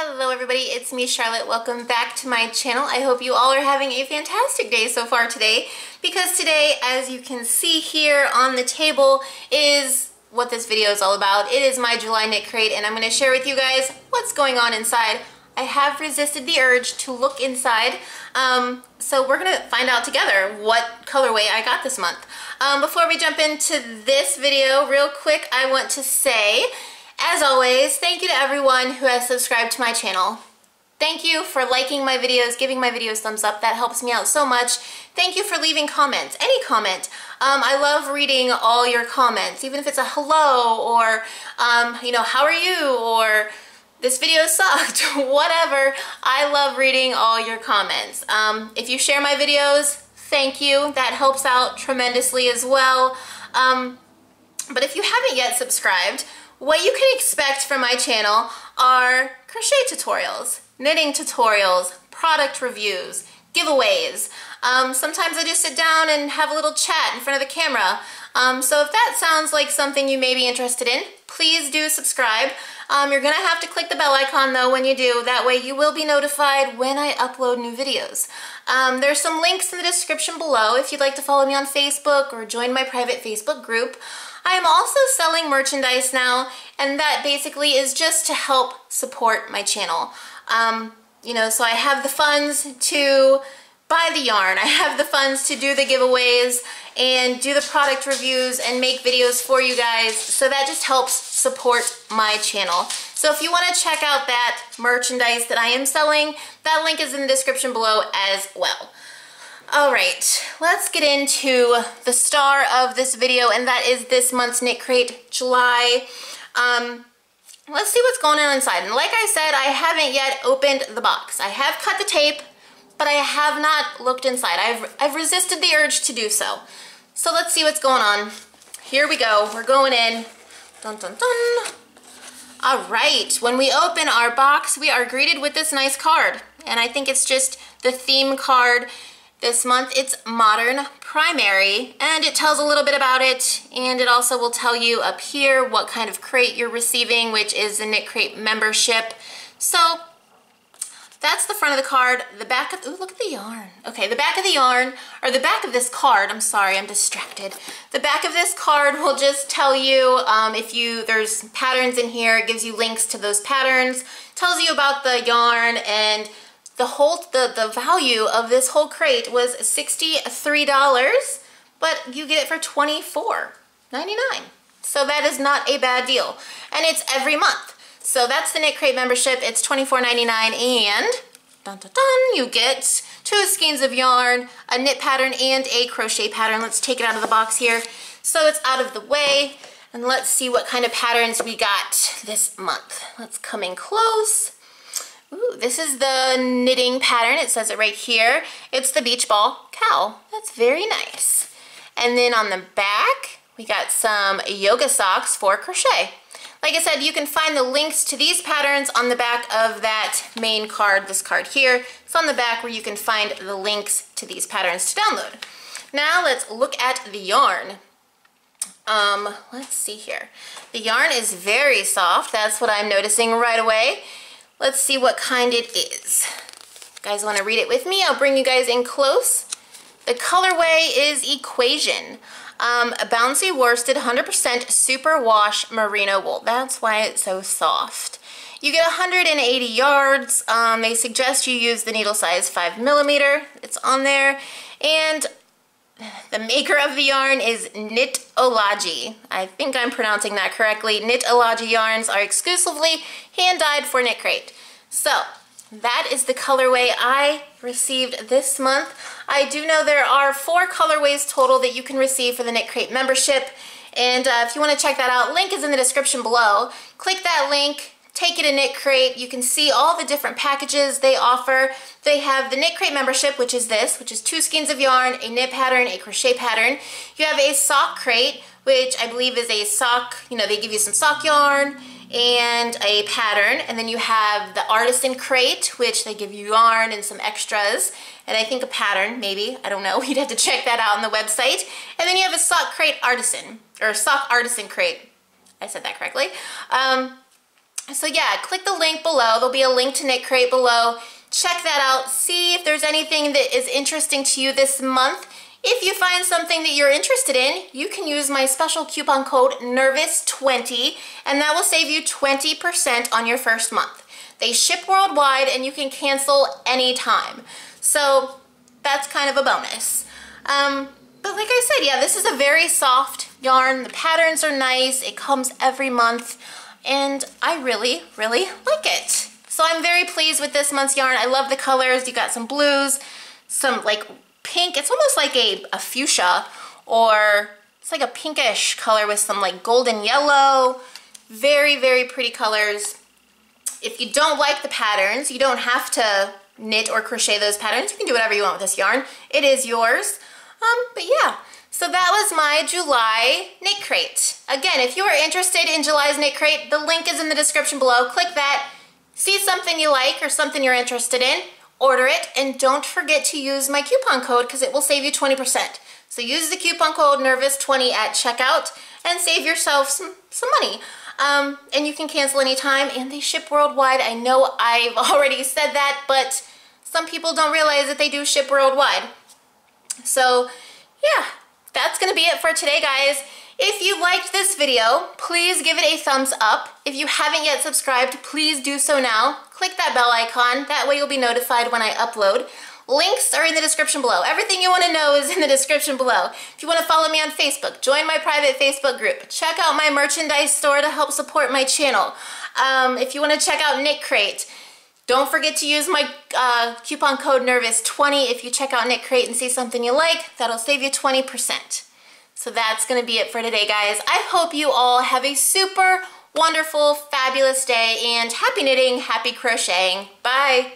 Hello everybody, it's me Charlotte. Welcome back to my channel. I hope you all are having a fantastic day so far today, because today, as you can see here on the table, is what this video is all about. It is my July knit crate, and I'm going to share with you guys what's going on inside. I have resisted the urge to look inside, so we're going to find out together what colorway I got this month. Before we jump into this video, real quick, I want to say, as always, thank you to everyone who has subscribed to my channel. Thank you for liking my videos, giving my videos thumbs up. That helps me out so much. Thank you for leaving comments, any comment. I love reading all your comments, even if it's a hello or, you know, how are you, or this video sucked, whatever. I love reading all your comments. If you share my videos, thank you. That helps out tremendously as well. But if you haven't yet subscribed, what you can expect from my channel are crochet tutorials, knitting tutorials, product reviews, giveaways. Sometimes I just sit down and have a little chat in front of the camera. So if that sounds like something you may be interested in, please do subscribe. You're gonna have to click the bell icon though when you do. That way you will be notified when I upload new videos. There's some links in the description below if you'd like to follow me on Facebook or join my private Facebook group. I am also selling merchandise now, and that basically is just to help support my channel. You know, so I have the funds to buy the yarn, I have the funds to do the giveaways and do the product reviews and make videos for you guys, so that just helps support my channel. So if you want to check out that merchandise that I am selling, that link is in the description below as well. Alright, let's get into the star of this video, and that is this month's Knit Crate, July. Let's see what's going on inside. And like I said, I haven't yet opened the box. I have cut the tape, but I have not looked inside. I've resisted the urge to do so. So let's see what's going on. Here we go. We're going in. Dun dun dun. Alright, when we open our box, we are greeted with this nice card. And I think it's just the theme card. This month it's Modern Primary, and it tells a little bit about it, and it also will tell you up here what kind of crate you're receiving, which is the Knit Crate membership. So that's the front of the card. The back of, ooh, look at the yarn. Okay, the back of the yarn, or the back of this card, I'm sorry, I'm distracted. The back of this card will just tell you there's patterns in here. It gives you links to those patterns, tells you about the yarn, and the value of this whole crate was $63, but you get it for $24.99. So that is not a bad deal. And it's every month. So that's the Knit Crate membership. It's $24.99, and dun, dun, dun, you get 2 skeins of yarn, a knit pattern, and a crochet pattern. Let's take it out of the box here so it's out of the way. And let's see what kind of patterns we got this month. Let's come in close. Ooh, this is the knitting pattern. It says it right here. It's the beach ball cow. That's very nice. And then on the back, we got some yoga socks for crochet. Like I said, you can find the links to these patterns on the back of that main card, this card here. It's on the back where you can find the links to these patterns to download. Now let's look at the yarn. Let's see here. The yarn is very soft. That's what I'm noticing right away. Let's see what kind it is. You guys want to read it with me? I'll bring you guys in close. The colorway is Equation. Bouncy worsted 100% superwash merino wool. That's why it's so soft. You get 180 yards. They suggest you use the needle size 5mm. It's on there. And the maker of the yarn is KNITCRATE. I think I'm pronouncing that correctly. KNITCRATE yarns are exclusively hand-dyed for Knit Crate. So that is the colorway I received this month. I do know there are 4 colorways total that you can receive for the Knit Crate membership. And if you want to check that out, link is in the description below. Click that link. Take it to Knit Crate. You can see all the different packages they offer. They have the Knit Crate membership, which is this, which is 2 skeins of yarn, a knit pattern, a crochet pattern. You have a sock crate, which I believe is a sock, you know, they give you some sock yarn and a pattern. And then you have the Artisan crate, which they give you yarn and some extras, and I think a pattern, maybe, I don't know. You'd have to check that out on the website. And then you have a sock crate artisan, or sock artisan crate. I said that correctly. So yeah, click the link below. There'll be a link to KnitCrate below. Check that out. See if there's anything that is interesting to you this month. If you find something that you're interested in, you can use my special coupon code NERVOUS20, and that will save you 20% on your first month. They ship worldwide and you can cancel anytime. So that's kind of a bonus. But like I said, yeah, this is a very soft yarn. The patterns are nice. It comes every month and I really, really like it. So I'm very pleased with this month's yarn. I love the colors. You got some blues, some like pink. It's almost like a fuchsia, or it's like a pinkish color with some like golden yellow. Very, very pretty colors. If you don't like the patterns, you don't have to knit or crochet those patterns. You can do whatever you want with this yarn. It is yours. But yeah, so that was my July knit crate. Again, if you are interested in July's knit crate, the link is in the description below. Click that, see something you like or something you're interested in, order it, and don't forget to use my coupon code because it will save you 20%. So use the coupon code NERVOUS20 at checkout and save yourself some money. And you can cancel anytime, and they ship worldwide. I know I've already said that, but some people don't realize that they do ship worldwide. So yeah, that's gonna be it for today, guys. If you liked this video, please give it a thumbs up. If you haven't yet subscribed, please do so now. Click that bell icon, that way you'll be notified when I upload. Links are in the description below. Everything you want to know is in the description below. If you want to follow me on Facebook, join my private Facebook group. Check out my merchandise store to help support my channel. If you want to check out KnitCrate, don't forget to use my coupon code NERVOUS20 if you check out KnitCrate and see something you like. That'll save you 20%. So that's going to be it for today, guys. I hope you all have a super wonderful, fabulous day, and happy knitting, happy crocheting. Bye!